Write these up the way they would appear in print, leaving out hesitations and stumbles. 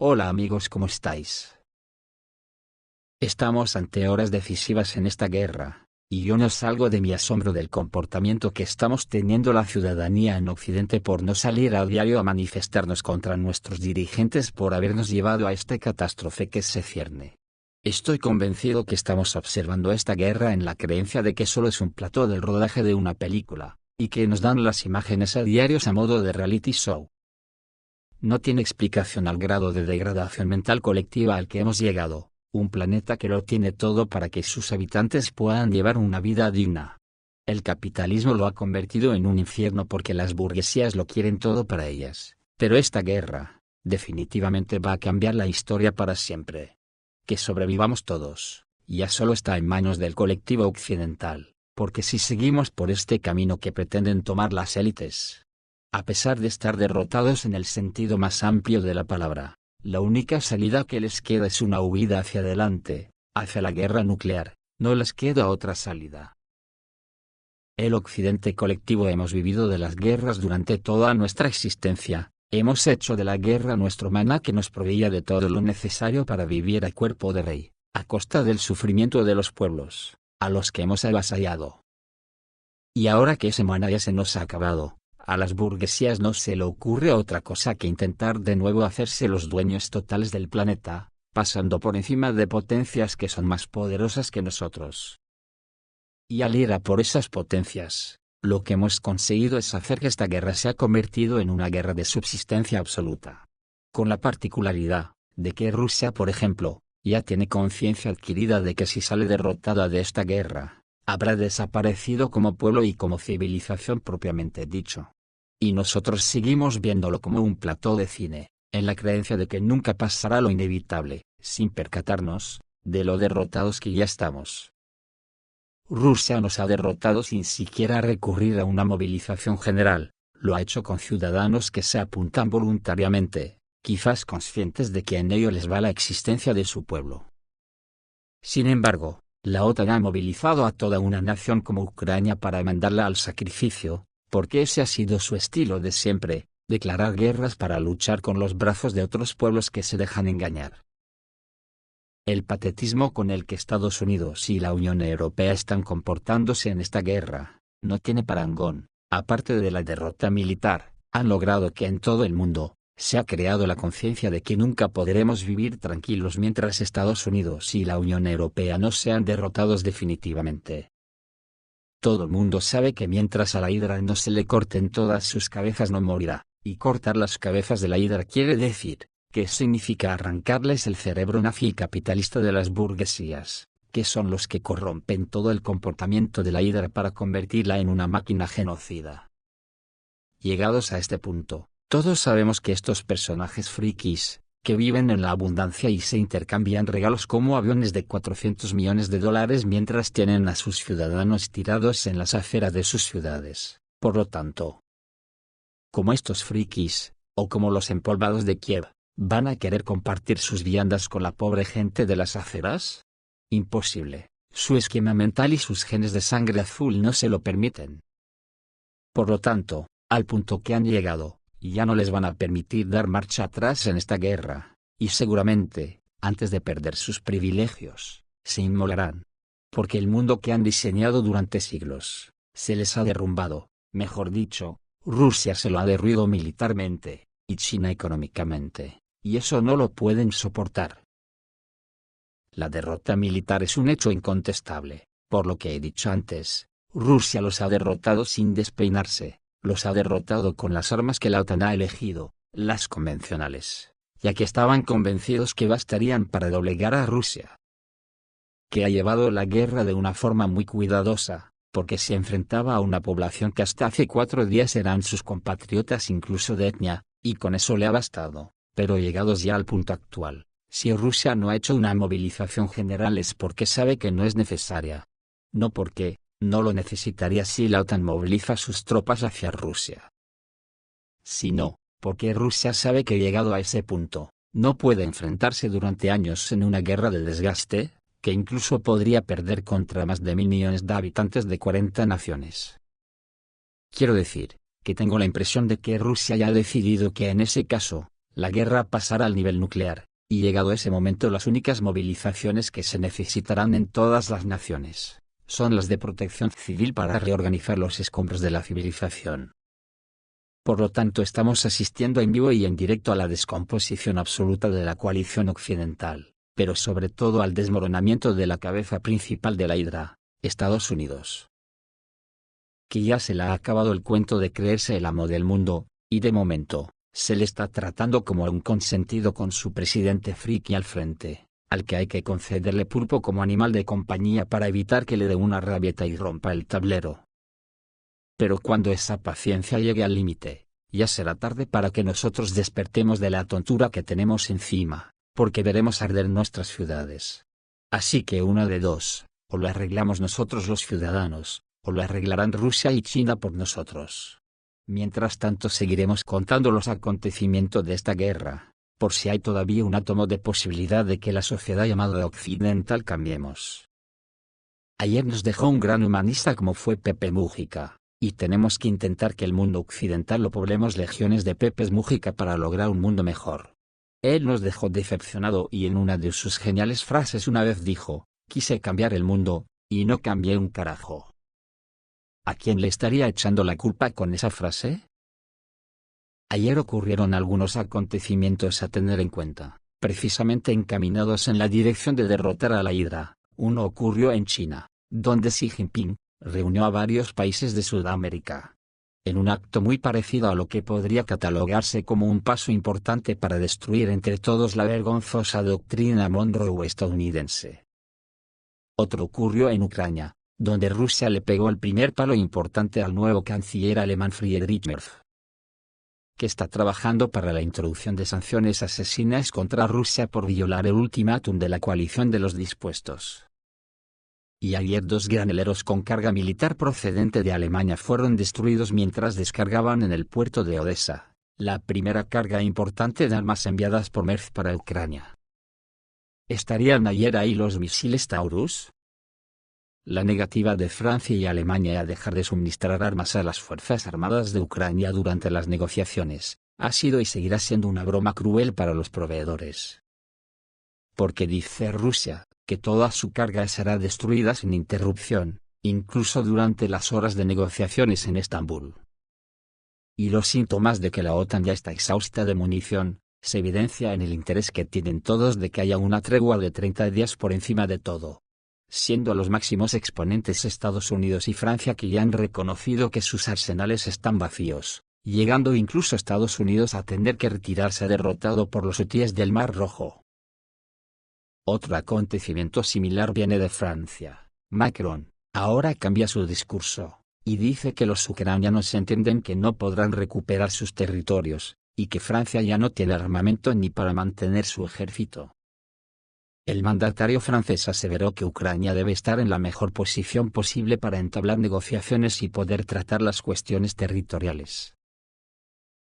Hola amigos, ¿cómo estáis? Estamos ante horas decisivas en esta guerra, y yo no salgo de mi asombro del comportamiento que estamos teniendo la ciudadanía en Occidente por no salir a diario a manifestarnos contra nuestros dirigentes por habernos llevado a esta catástrofe que se cierne. Estoy convencido que estamos observando esta guerra en la creencia de que solo es un plató del rodaje de una película, y que nos dan las imágenes a diarios a modo de reality show. No tiene explicación al grado de degradación mental colectiva al que hemos llegado, un planeta que lo tiene todo para que sus habitantes puedan llevar una vida digna. El capitalismo lo ha convertido en un infierno porque las burguesías lo quieren todo para ellas, pero esta guerra, definitivamente va a cambiar la historia para siempre. Que sobrevivamos todos, ya solo está en manos del colectivo occidental, porque si seguimos por este camino que pretenden tomar las élites, a pesar de estar derrotados en el sentido más amplio de la palabra, la única salida que les queda es una huida hacia adelante, hacia la guerra nuclear, no les queda otra salida. El occidente colectivo hemos vivido de las guerras durante toda nuestra existencia, hemos hecho de la guerra nuestro maná que nos proveía de todo lo necesario para vivir a cuerpo de rey, a costa del sufrimiento de los pueblos, a los que hemos avasallado. Y ahora que ese maná ya se nos ha acabado, a las burguesías no se le ocurre otra cosa que intentar de nuevo hacerse los dueños totales del planeta, pasando por encima de potencias que son más poderosas que nosotros. Y al ir a por esas potencias, lo que hemos conseguido es hacer que esta guerra se ha convertido en una guerra de subsistencia absoluta. Con la particularidad, de que Rusia, por ejemplo, ya tiene conciencia adquirida de que si sale derrotada de esta guerra, habrá desaparecido como pueblo y como civilización propiamente dicho. Y nosotros seguimos viéndolo como un plató de cine, en la creencia de que nunca pasará lo inevitable, sin percatarnos de lo derrotados que ya estamos. Rusia nos ha derrotado sin siquiera recurrir a una movilización general, lo ha hecho con ciudadanos que se apuntan voluntariamente, quizás conscientes de que en ello les va la existencia de su pueblo. Sin embargo, la OTAN ha movilizado a toda una nación como Ucrania para mandarla al sacrificio, porque ese ha sido su estilo de siempre, declarar guerras para luchar con los brazos de otros pueblos que se dejan engañar. El patetismo con el que Estados Unidos y la Unión Europea están comportándose en esta guerra, no tiene parangón. Aparte de la derrota militar, han logrado que en todo el mundo, se ha creado la conciencia de que nunca podremos vivir tranquilos mientras Estados Unidos y la Unión Europea no sean derrotados definitivamente. Todo el mundo sabe que mientras a la hidra no se le corten todas sus cabezas no morirá, y cortar las cabezas de la hidra quiere decir, que significa arrancarles el cerebro nazi y capitalista de las burguesías, que son los que corrompen todo el comportamiento de la hidra para convertirla en una máquina genocida. Llegados a este punto, todos sabemos que estos personajes frikis, que viven en la abundancia y se intercambian regalos como aviones de $400 millones mientras tienen a sus ciudadanos tirados en las afueras de sus ciudades, por lo tanto, como estos frikis, o como los empolvados de Kiev, ¿van a querer compartir sus viandas con la pobre gente de las aceras? Imposible, su esquema mental y sus genes de sangre azul no se lo permiten. Por lo tanto, al punto que han llegado, ya no les van a permitir dar marcha atrás en esta guerra, y seguramente, antes de perder sus privilegios, se inmolarán. Porque el mundo que han diseñado durante siglos, se les ha derrumbado, mejor dicho, Rusia se lo ha derruido militarmente, y China económicamente, y eso no lo pueden soportar. La derrota militar es un hecho incontestable, por lo que he dicho antes, Rusia los ha derrotado sin despeinarse. Los ha derrotado con las armas que la OTAN ha elegido, las convencionales, ya que estaban convencidos que bastarían para doblegar a Rusia. Que ha llevado la guerra de una forma muy cuidadosa, porque se enfrentaba a una población que hasta hace 4 días eran sus compatriotas incluso de etnia, y con eso le ha bastado, pero llegados ya al punto actual, si Rusia no ha hecho una movilización general es porque sabe que no es necesaria. No porque no lo necesitaría si la OTAN moviliza sus tropas hacia Rusia. Sino, porque Rusia sabe que llegado a ese punto, no puede enfrentarse durante años en una guerra de desgaste, que incluso podría perder contra más de 1.000 millones de habitantes de 40 naciones. Quiero decir, que tengo la impresión de que Rusia ya ha decidido que en ese caso, la guerra pasará al nivel nuclear, y llegado ese momento las únicas movilizaciones que se necesitarán en todas las naciones son las de protección civil para reorganizar los escombros de la civilización. Por lo tanto estamos asistiendo en vivo y en directo a la descomposición absoluta de la coalición occidental, pero sobre todo al desmoronamiento de la cabeza principal de la hidra, Estados Unidos. Que ya se le ha acabado el cuento de creerse el amo del mundo, y de momento, se le está tratando como un consentido con su presidente friki al frente, al que hay que concederle pulpo como animal de compañía para evitar que le dé una rabieta y rompa el tablero. Pero cuando esa paciencia llegue al límite, ya será tarde para que nosotros despertemos de la tontura que tenemos encima, porque veremos arder nuestras ciudades. Así que una de dos, o lo arreglamos nosotros los ciudadanos, o lo arreglarán Rusia y China por nosotros. Mientras tanto seguiremos contando los acontecimientos de esta guerra, por si hay todavía un átomo de posibilidad de que la sociedad llamada occidental cambiemos. Ayer nos dejó un gran humanista como fue Pepe Mújica, y tenemos que intentar que el mundo occidental lo poblemos legiones de Pepes Mújica para lograr un mundo mejor. Él nos dejó decepcionado y en una de sus geniales frases una vez dijo, quise cambiar el mundo, y no cambié un carajo. ¿A quién le estaría echando la culpa con esa frase? Ayer ocurrieron algunos acontecimientos a tener en cuenta, precisamente encaminados en la dirección de derrotar a la hidra. Uno ocurrió en China, donde Xi Jinping reunió a varios países de Sudamérica, en un acto muy parecido a lo que podría catalogarse como un paso importante para destruir entre todos la vergonzosa doctrina Monroe estadounidense. Otro ocurrió en Ucrania, donde Rusia le pegó el primer palo importante al nuevo canciller alemán Friedrich Merz, que está trabajando para la introducción de sanciones asesinas contra Rusia por violar el ultimátum de la coalición de los dispuestos. Y ayer dos graneleros con carga militar procedente de Alemania fueron destruidos mientras descargaban en el puerto de Odessa, la primera carga importante de armas enviadas por Merz para Ucrania. ¿Estarían ayer ahí los misiles Taurus? La negativa de Francia y Alemania a dejar de suministrar armas a las Fuerzas Armadas de Ucrania durante las negociaciones, ha sido y seguirá siendo una broma cruel para los proveedores. Porque dice Rusia, que toda su carga será destruida sin interrupción, incluso durante las horas de negociaciones en Estambul. Y los síntomas de que la OTAN ya está exhausta de munición, se evidencia en el interés que tienen todos de que haya una tregua de 30 días por encima de todo. Siendo los máximos exponentes Estados Unidos y Francia que ya han reconocido que sus arsenales están vacíos, llegando incluso Estados Unidos a tener que retirarse derrotado por los hutíes del Mar Rojo. Otro acontecimiento similar viene de Francia. Macron, ahora cambia su discurso, y dice que los ucranianos entienden que no podrán recuperar sus territorios, y que Francia ya no tiene armamento ni para mantener su ejército. El mandatario francés aseveró que Ucrania debe estar en la mejor posición posible para entablar negociaciones y poder tratar las cuestiones territoriales.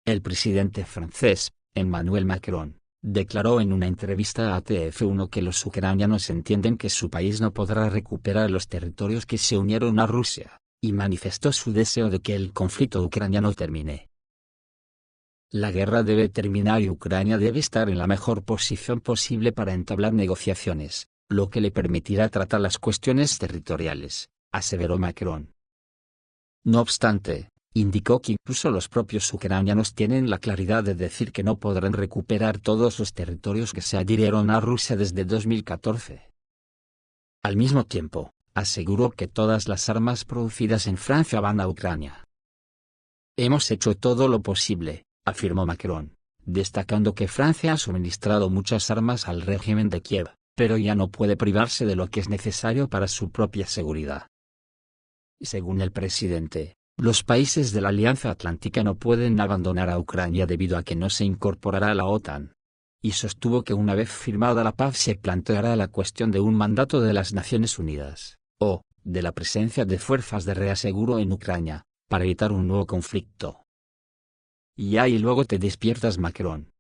El presidente francés, Emmanuel Macron, declaró en una entrevista a TF1 que los ucranianos entienden que su país no podrá recuperar los territorios que se unieron a Rusia, y manifestó su deseo de que el conflicto ucraniano termine. La guerra debe terminar y Ucrania debe estar en la mejor posición posible para entablar negociaciones, lo que le permitirá tratar las cuestiones territoriales, aseveró Macron. No obstante, indicó que incluso los propios ucranianos tienen la claridad de decir que no podrán recuperar todos los territorios que se adhirieron a Rusia desde 2014. Al mismo tiempo, aseguró que todas las armas producidas en Francia van a Ucrania. Hemos hecho todo lo posible, afirmó Macron, destacando que Francia ha suministrado muchas armas al régimen de Kiev, pero ya no puede privarse de lo que es necesario para su propia seguridad. Según el presidente, los países de la Alianza Atlántica no pueden abandonar a Ucrania debido a que no se incorporará a la OTAN. Y sostuvo que una vez firmada la paz se planteará la cuestión de un mandato de las Naciones Unidas, o, de la presencia de fuerzas de reaseguro en Ucrania, para evitar un nuevo conflicto. Y ahí luego te despiertas Macron.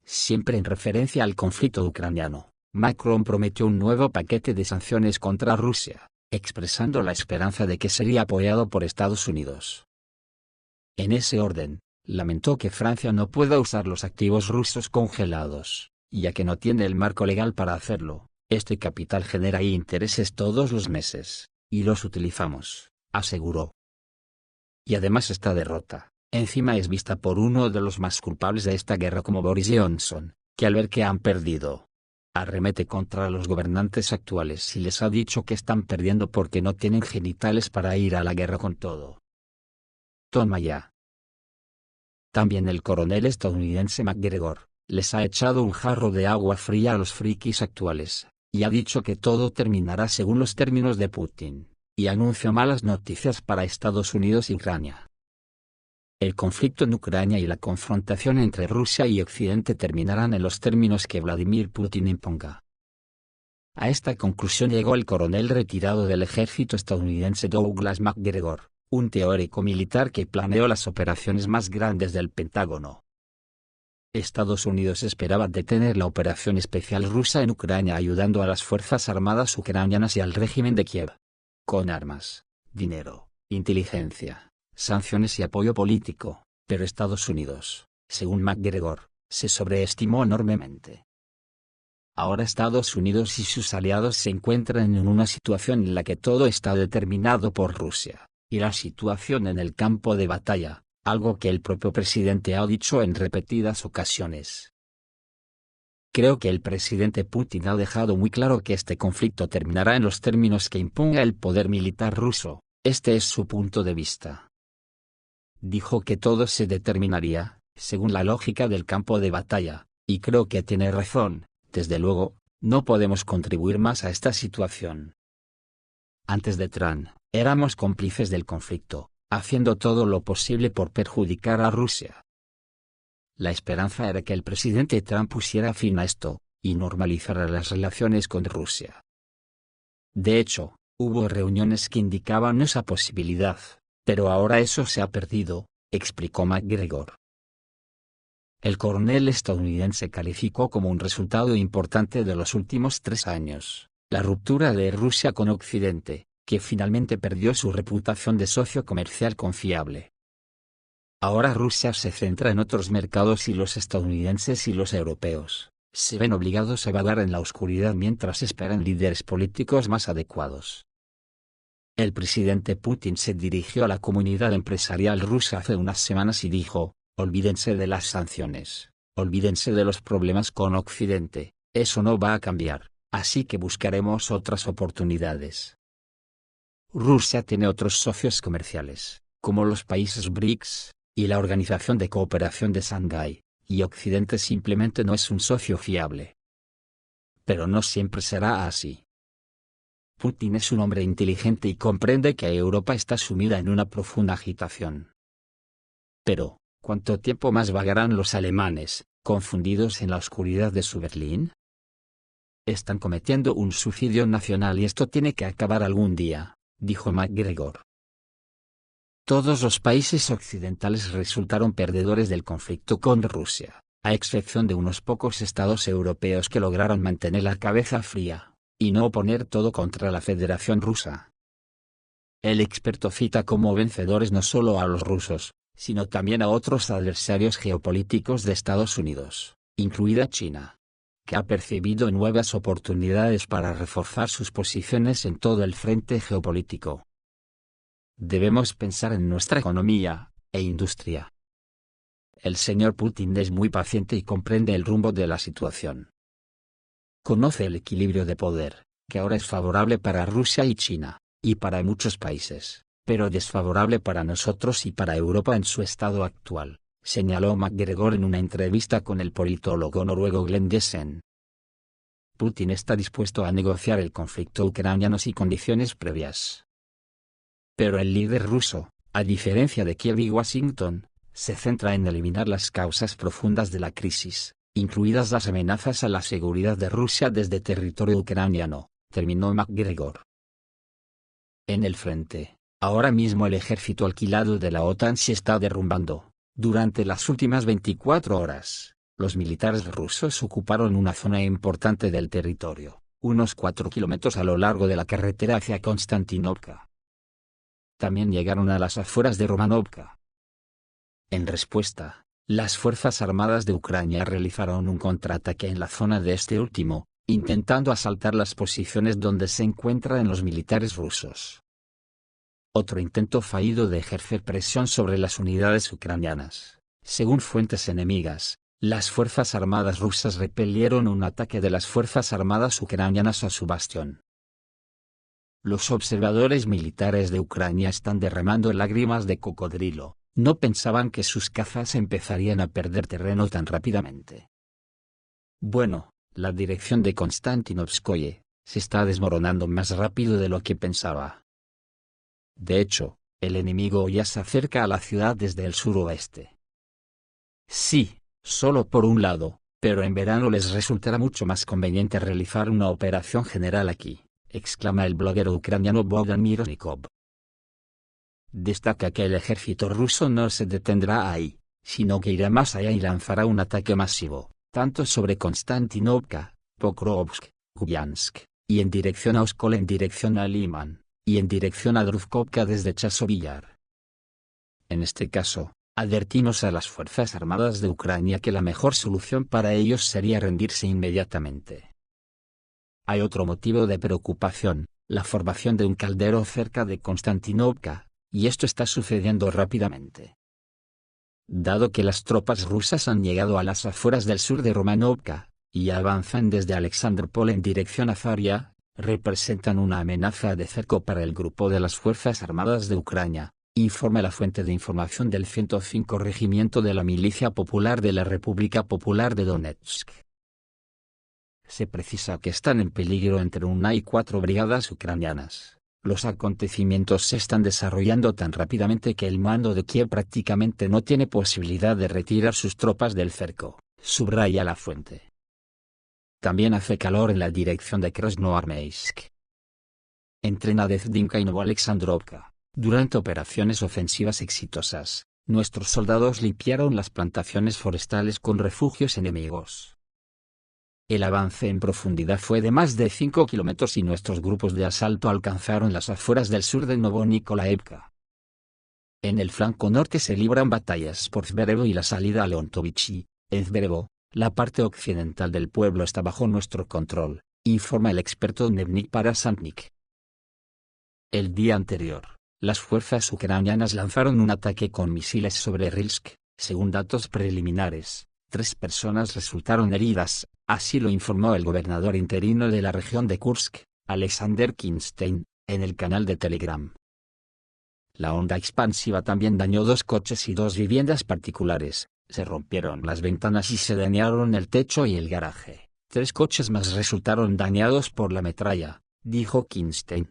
Siempre en referencia al conflicto ucraniano, Macron prometió un nuevo paquete de sanciones contra Rusia, expresando la esperanza de que sería apoyado por Estados Unidos. En ese orden, lamentó que Francia no pueda usar los activos rusos congelados, ya que no tiene el marco legal para hacerlo. Este capital genera intereses todos los meses, y los utilizamos, aseguró. Y además esta derrota, encima es vista por uno de los más culpables de esta guerra como Boris Johnson, que al ver que han perdido, arremete contra los gobernantes actuales y les ha dicho que están perdiendo porque no tienen genitales para ir a la guerra con todo. Toma ya. También el coronel estadounidense McGregor les ha echado un jarro de agua fría a los frikis actuales, y ha dicho que todo terminará según los términos de Putin, y anuncia malas noticias para Estados Unidos y Ucrania. El conflicto en Ucrania y la confrontación entre Rusia y Occidente terminarán en los términos que Vladimir Putin imponga. A esta conclusión llegó el coronel retirado del ejército estadounidense Douglas McGregor, un teórico militar que planeó las operaciones más grandes del Pentágono. Estados Unidos esperaba detener la operación especial rusa en Ucrania ayudando a las fuerzas armadas ucranianas y al régimen de Kiev. Con armas, dinero, inteligencia, sanciones y apoyo político, pero Estados Unidos, según McGregor, se sobreestimó enormemente. Ahora Estados Unidos y sus aliados se encuentran en una situación en la que todo está determinado por Rusia, y la situación en el campo de batalla, algo que el propio presidente ha dicho en repetidas ocasiones. Creo que el presidente Putin ha dejado muy claro que este conflicto terminará en los términos que imponga el poder militar ruso, este es su punto de vista. Dijo que todo se determinaría, según la lógica del campo de batalla, y creo que tiene razón, desde luego, no podemos contribuir más a esta situación. Antes de Trump, éramos cómplices del conflicto, haciendo todo lo posible por perjudicar a Rusia. La esperanza era que el presidente Trump pusiera fin a esto, y normalizara las relaciones con Rusia. De hecho, hubo reuniones que indicaban esa posibilidad, pero ahora eso se ha perdido, explicó McGregor. El coronel estadounidense calificó como un resultado importante de los últimos 3 años, la ruptura de Rusia con Occidente, que finalmente perdió su reputación de socio comercial confiable. Ahora Rusia se centra en otros mercados y los estadounidenses y los europeos se ven obligados a vagar en la oscuridad mientras esperan líderes políticos más adecuados. El presidente Putin se dirigió a la comunidad empresarial rusa hace unas semanas y dijo: olvídense de las sanciones, olvídense de los problemas con Occidente, eso no va a cambiar, así que buscaremos otras oportunidades. Rusia tiene otros socios comerciales, como los países BRICS, y la Organización de Cooperación de Shanghái, y Occidente simplemente no es un socio fiable. Pero no siempre será así. Putin es un hombre inteligente y comprende que Europa está sumida en una profunda agitación. Pero, ¿cuánto tiempo más vagarán los alemanes, confundidos en la oscuridad de su Berlín? Están cometiendo un suicidio nacional y esto tiene que acabar algún día, dijo McGregor. Todos los países occidentales resultaron perdedores del conflicto con Rusia, a excepción de unos pocos estados europeos que lograron mantener la cabeza fría, y no poner todo contra la Federación Rusa. El experto cita como vencedores no solo a los rusos, sino también a otros adversarios geopolíticos de Estados Unidos, incluida China, que ha percibido nuevas oportunidades para reforzar sus posiciones en todo el frente geopolítico. Debemos pensar en nuestra economía e industria. El señor Putin es muy paciente y comprende el rumbo de la situación. Conoce el equilibrio de poder, que ahora es favorable para Rusia y China, y para muchos países, pero desfavorable para nosotros y para Europa en su estado actual, señaló McGregor en una entrevista con el politólogo noruego Glenn Jessen. Putin está dispuesto a negociar el conflicto ucraniano sin condiciones previas. Pero el líder ruso, a diferencia de Kiev y Washington, se centra en eliminar las causas profundas de la crisis, incluidas las amenazas a la seguridad de Rusia desde territorio ucraniano, terminó McGregor. En el frente, ahora mismo el ejército alquilado de la OTAN se está derrumbando. Durante las últimas 24 horas, los militares rusos ocuparon una zona importante del territorio, unos 4 kilómetros a lo largo de la carretera hacia Konstantinovka. También llegaron a las afueras de Romanovka. En respuesta, las Fuerzas Armadas de Ucrania realizaron un contraataque en la zona de este último, intentando asaltar las posiciones donde se encuentran los militares rusos. Otro intento fallido de ejercer presión sobre las unidades ucranianas. Según fuentes enemigas, las Fuerzas Armadas rusas repelieron un ataque de las Fuerzas Armadas ucranianas a su bastión. Los observadores militares de Ucrania están derramando lágrimas de cocodrilo. No pensaban que sus cazas empezarían a perder terreno tan rápidamente. Bueno, la dirección de Konstantinovskoye se está desmoronando más rápido de lo que pensaba. De hecho, el enemigo ya se acerca a la ciudad desde el suroeste. Sí, solo por un lado, pero en verano les resultará mucho más conveniente realizar una operación general aquí, exclama el bloguero ucraniano Bogdan Mironikov. Destaca que el ejército ruso no se detendrá ahí, sino que irá más allá y lanzará un ataque masivo, tanto sobre Konstantinovka, Pokrovsk, Kupiansk, y en dirección a Oskol, en dirección a Liman, y en dirección a Druzhkovka desde Chasovillar. En este caso, advertimos a las Fuerzas Armadas de Ucrania que la mejor solución para ellos sería rendirse inmediatamente. Hay otro motivo de preocupación, la formación de un caldero cerca de Konstantinovka, y esto está sucediendo rápidamente. Dado que las tropas rusas han llegado a las afueras del sur de Romanovka, y avanzan desde Alexandropol en dirección a Zaria, representan una amenaza de cerco para el grupo de las Fuerzas Armadas de Ucrania, informa la fuente de información del 105 Regimiento de la Milicia Popular de la República Popular de Donetsk. Se precisa que están en peligro entre 1 y 4 brigadas ucranianas. Los acontecimientos se están desarrollando tan rápidamente que el mando de Kiev prácticamente no tiene posibilidad de retirar sus tropas del cerco, subraya la fuente. También hace calor en la dirección de Krasnoarmeysk. Entre Nadezhdinka y Novoalexandrovka, durante operaciones ofensivas exitosas, nuestros soldados limpiaron las plantaciones forestales con refugios enemigos. El avance en profundidad fue de más de 5 kilómetros y nuestros grupos de asalto alcanzaron las afueras del sur de Novonikolaevka. En el flanco norte se libran batallas por Zverevo y la salida a Leontovich. En Zverevo, la parte occidental del pueblo está bajo nuestro control, informa el experto Nevnik Parasantnik. El día anterior, las fuerzas ucranianas lanzaron un ataque con misiles sobre Rilsk. Según datos preliminares, 3 personas resultaron heridas, así lo informó el gobernador interino de la región de Kursk, Alexander Kinstein, en el canal de Telegram. La onda expansiva también dañó 2 coches y 2 viviendas particulares, se rompieron las ventanas y se dañaron el techo y el garaje. 3 coches más resultaron dañados por la metralla, dijo Kinstein.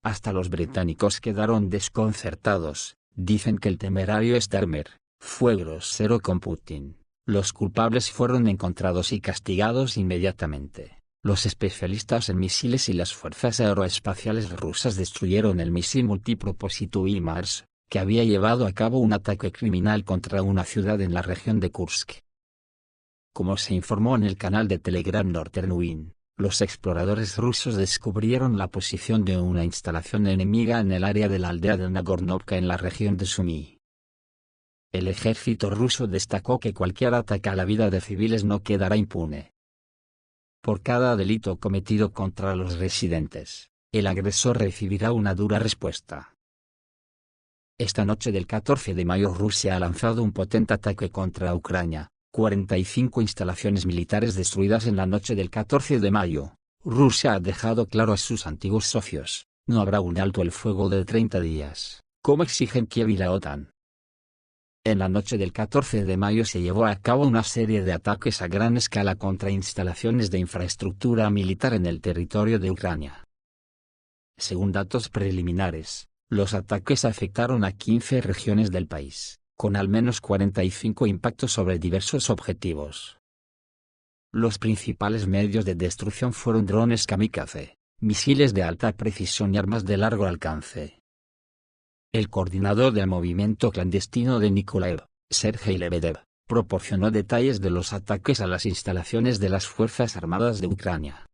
Hasta los británicos quedaron desconcertados, dicen que el temerario Starmer fue grosero con Putin. Los culpables fueron encontrados y castigados inmediatamente. Los especialistas en misiles y las fuerzas aeroespaciales rusas destruyeron el misil multipropósito HIMARS, que había llevado a cabo un ataque criminal contra una ciudad en la región de Kursk. Como se informó en el canal de Telegram Northern Wind, los exploradores rusos descubrieron la posición de una instalación enemiga en el área de la aldea de Nagornovka en la región de Sumy. El ejército ruso destacó que cualquier ataque a la vida de civiles no quedará impune. Por cada delito cometido contra los residentes, el agresor recibirá una dura respuesta. Esta noche del 14 de mayo Rusia ha lanzado un potente ataque contra Ucrania, 45 instalaciones militares destruidas en la noche del 14 de mayo. Rusia ha dejado claro a sus antiguos socios, no habrá un alto el fuego de 30 días, como exigen Kiev y la OTAN. En la noche del 14 de mayo se llevó a cabo una serie de ataques a gran escala contra instalaciones de infraestructura militar en el territorio de Ucrania. Según datos preliminares, los ataques afectaron a 15 regiones del país, con al menos 45 impactos sobre diversos objetivos. Los principales medios de destrucción fueron drones kamikaze, misiles de alta precisión y armas de largo alcance. El coordinador del movimiento clandestino de Nikolaev, Sergei Lebedev, proporcionó detalles de los ataques a las instalaciones de las Fuerzas Armadas de Ucrania.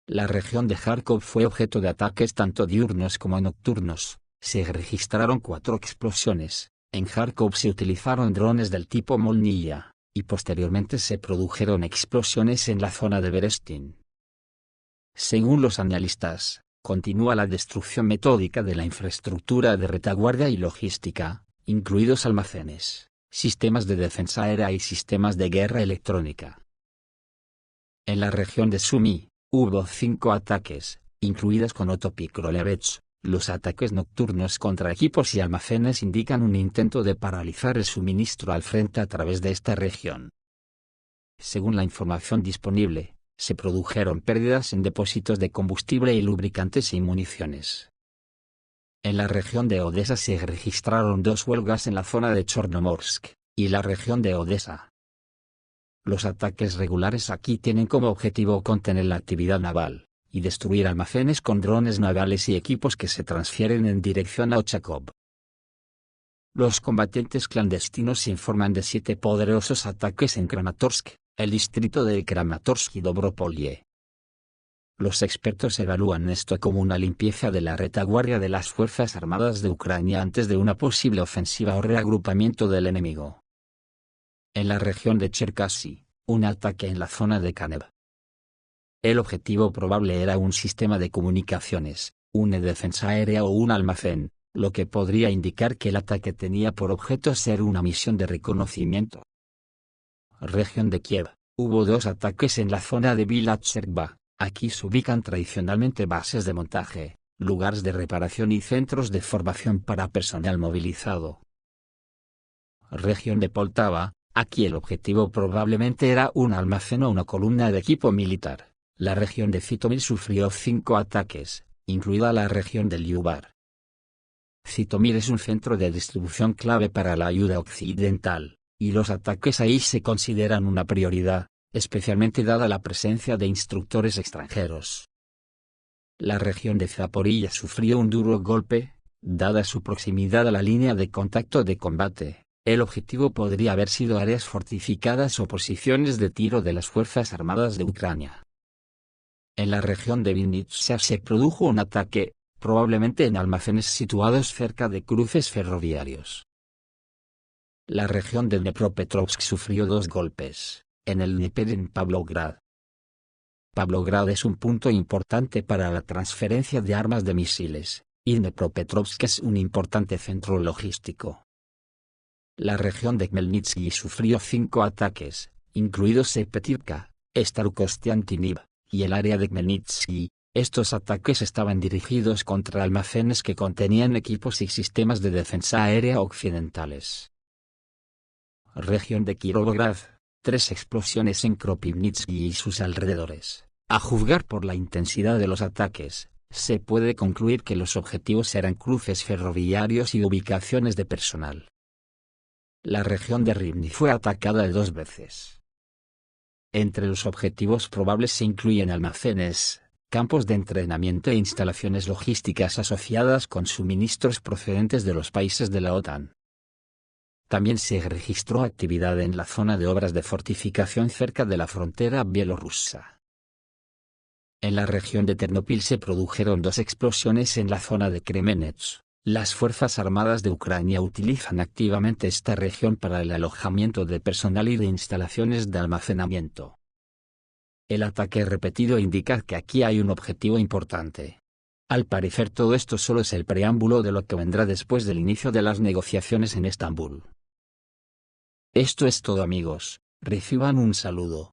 La región de Kharkov fue objeto de ataques tanto diurnos como nocturnos. Se registraron 4 explosiones, En Kharkov se utilizaron drones del tipo Molniya, y posteriormente se produjeron explosiones en la zona de Berestin. Según los analistas, continúa la destrucción metódica de la infraestructura de retaguardia y logística, incluidos almacenes, sistemas de defensa aérea y sistemas de guerra electrónica. En la región de Sumy, hubo 5 ataques, incluidos con Otopikrolovets. Los ataques nocturnos contra equipos y almacenes indican un intento de paralizar el suministro al frente a través de esta región. Según la información disponible, se produjeron pérdidas en depósitos de combustible y lubricantes y municiones. En la región de Odessa se registraron 2 huelgas en la zona de Chornomorsk y la región de Odessa. Los ataques regulares aquí tienen como objetivo contener la actividad naval y destruir almacenes con drones navales y equipos que se transfieren en dirección a Ochakov. Los combatientes clandestinos informan de 7 poderosos ataques en Kramatorsk, el distrito de Kramatorsk y Dobropolye. Los expertos evalúan esto como una limpieza de la retaguardia de las Fuerzas Armadas de Ucrania antes de una posible ofensiva o reagrupamiento del enemigo. En la región de Cherkasy, un ataque en la zona de Kanev. El objetivo probable era un sistema de comunicaciones, una defensa aérea o un almacén, lo que podría indicar que el ataque tenía por objeto ser una misión de reconocimiento. Región de Kiev, hubo 2 ataques en la zona de Vila Tserkva. Aquí se ubican tradicionalmente bases de montaje, lugares de reparación y centros de formación para personal movilizado. Región de Poltava, aquí el objetivo probablemente era un almacén o una columna de equipo militar. La región de Zitomir sufrió 5 ataques, incluida la región de Lyubar. Zitomir es un centro de distribución clave para la ayuda occidental, y los ataques ahí se consideran una prioridad, especialmente dada la presencia de instructores extranjeros. La región de Zaporilla sufrió un duro golpe, dada su proximidad a la línea de contacto de combate. El objetivo podría haber sido áreas fortificadas o posiciones de tiro de las Fuerzas Armadas de Ucrania. En la región de Vinnytsia se produjo un ataque, probablemente en almacenes situados cerca de cruces ferroviarios. La región de Dnepropetrovsk sufrió 2 golpes, en el Dnieper y en Pavlograd. Pavlograd es un punto importante para la transferencia de armas de misiles, y Dnepropetrovsk es un importante centro logístico. La región de Khmelnytsky sufrió 5 ataques, incluidos Sepetivka, Starokostiantiniv, y el área de Khmelnytsky. Estos ataques estaban dirigidos contra almacenes que contenían equipos y sistemas de defensa aérea occidentales. Región de Kirovograd, 3 explosiones en Kropivnitsky y sus alrededores. A juzgar por la intensidad de los ataques, se puede concluir que los objetivos eran cruces ferroviarios y ubicaciones de personal. La región de Rivne fue atacada 2 veces. Entre los objetivos probables se incluyen almacenes, campos de entrenamiento e instalaciones logísticas asociadas con suministros procedentes de los países de la OTAN. También se registró actividad en la zona de obras de fortificación cerca de la frontera bielorrusa. En la región de Ternopil se produjeron 2 explosiones en la zona de Kremenets. Las Fuerzas Armadas de Ucrania utilizan activamente esta región para el alojamiento de personal y de instalaciones de almacenamiento. El ataque repetido indica que aquí hay un objetivo importante. Al parecer todo esto solo es el preámbulo de lo que vendrá después del inicio de las negociaciones en Estambul. Esto es todo amigos, reciban un saludo.